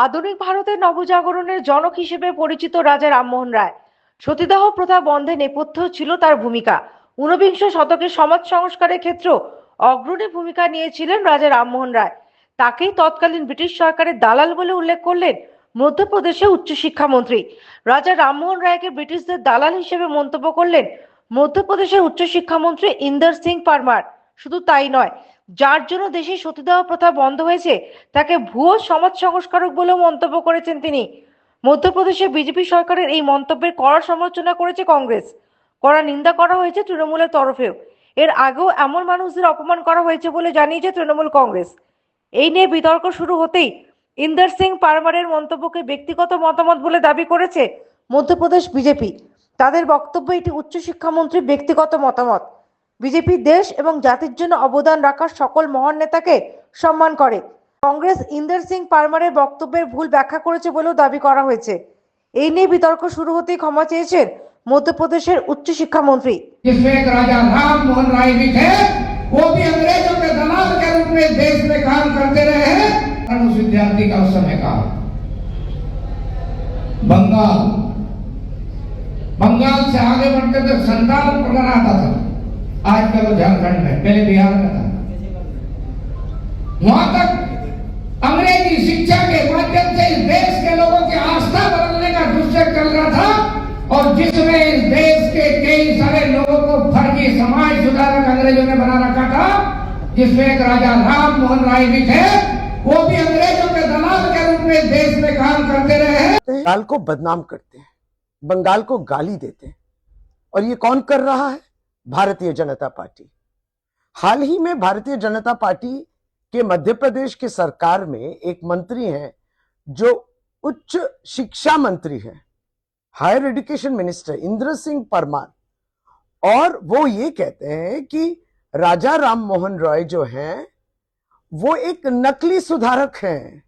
আধুনিক ভারতের নবজাগরণের জনক হিসেবে পরিচিত রাজা রামমোহন রায়। সতীদাহ প্রথা বন্ধে নেপথ্য ছিল তার ভূমিকা। ঊনবিংশ শতকের সমাজ সংস্কারের ক্ষেত্রেও অগ্রণী ভূমিকা নিয়েছিলেন রাজা রামমোহন রায়। তাকেই তৎকালীন ব্রিটিশ সরকারের দালাল বলে উল্লেখ করলেন মধ্যপ্রদেশের উচ্চশিক্ষামন্ত্রী। রাজা রামমোহন রায়কে ব্রিটিশদের দালাল হিসেবে মন্তব্য করলেন মধ্যপ্রদেশের উচ্চশিক্ষামন্ত্রী ইন্দর সিং পারমার। শুধু তাই নয়, যার জন্য দেশে সতীদাহ প্রথা বন্ধ হয়েছে তাকে ভুয়ো সমাজ সংস্কারক বলেও মন্তব্য করেছেন তিনি। মধ্যপ্রদেশে বিজেপি সরকারের এই মন্তব্যের কড়া সমালোচনা করেছে কংগ্রেস, কড়া নিন্দা করা হয়েছে তৃণমূলের তরফেও। এর আগেও এমন মানুষদের অপমান করা হয়েছে বলে জানিয়েছে তৃণমূল কংগ্রেস। এই নিয়ে বিতর্ক শুরু হতেই ইন্দর সিং পারমারের মন্তব্যকে ব্যক্তিগত মতামত বলে দাবি করেছে মধ্যপ্রদেশ বিজেপি। তাদের বক্তব্য এটি উচ্চশিক্ষামন্ত্রীর ব্যক্তিগত মতামত। বিজেপি দেশ এবং জাতির জন্য অবদান রাখা সকল মহান নেতাকে সম্মান করে। কংগ্রেস ইন্দর সিং পারমারের বক্তব্যের ভুল ব্যাখ্যা করেছে বলেও দাবি করা হয়েছে। এই নিয়ে বিতর্ক শুরু হতেই ক্ষমা চেয়েছেন মধ্যপ্রদেশের উচ্চশিক্ষামন্ত্রী। जिसमें एक राजा राम मोहन राय भी थे, वो भी अंग्रेजों के दलाल के रूप में देश में काम करते रहे हैं। उस विद्यार्थी का उस समय का बंगाल से आगे बढ़ते थे, संताल प्रधान आता था। आजकल वो झारखंड में, पहले बिहार में था। वहां तक अंग्रेजी शिक्षा के माध्यम से इस देश के लोगों की आस्था बदलने का दुष्चक्र चल रहा था, और जिसमें इस देश के कई सारे लोगों को फर्जी समाज सुधारक अंग्रेजों ने बना रखा था, जिसमें एक राजा राम मोहन राय भी थे, वो भी अंग्रेजों के दलाल के रूप में देश में काम करते रहे हैं। बंगाल को बदनाम करते हैं, बंगाल को गाली देते हैं, और ये कौन कर रहा है? भारतीय जनता पार्टी। हाल ही में भारतीय जनता पार्टी के मध्य प्रदेश की सरकार में एक मंत्री हैं जो उच्च शिक्षा मंत्री हैं, higher education minister Indra Singh Parmar, और वो ये कहते हैं कि राजा राम मोहन रॉय जो हैं वो एक नकली सुधारक हैं,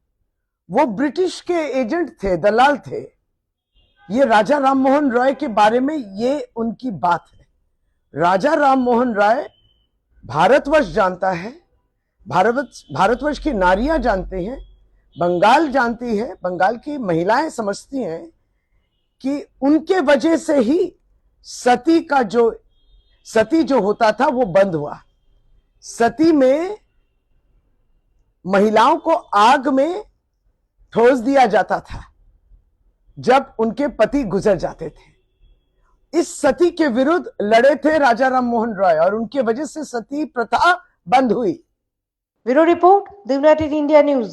वो ब्रिटिश के एजेंट थे, दलाल थे। ये राजा राम मोहन रॉय के बारे में ये उनकी बात है। राजा राम मोहन रॉय भारतवर्ष जानता है, भारतवर्ष की नारियां जानती हैं, बंगाल जानती है, बंगाल की महिलाएं समझती हैं कि उनके वजह से ही सती जो होता था वो बंद हुआ। सती में महिलाओं को आग में ठोस दिया जाता था जब उनके पति गुजर जाते थे। इस सती के विरुद्ध लड़े थे राजा राम मोहन रॉय, और उनके वजह से सती प्रथा बंद हुई। Bureau report, the United India news.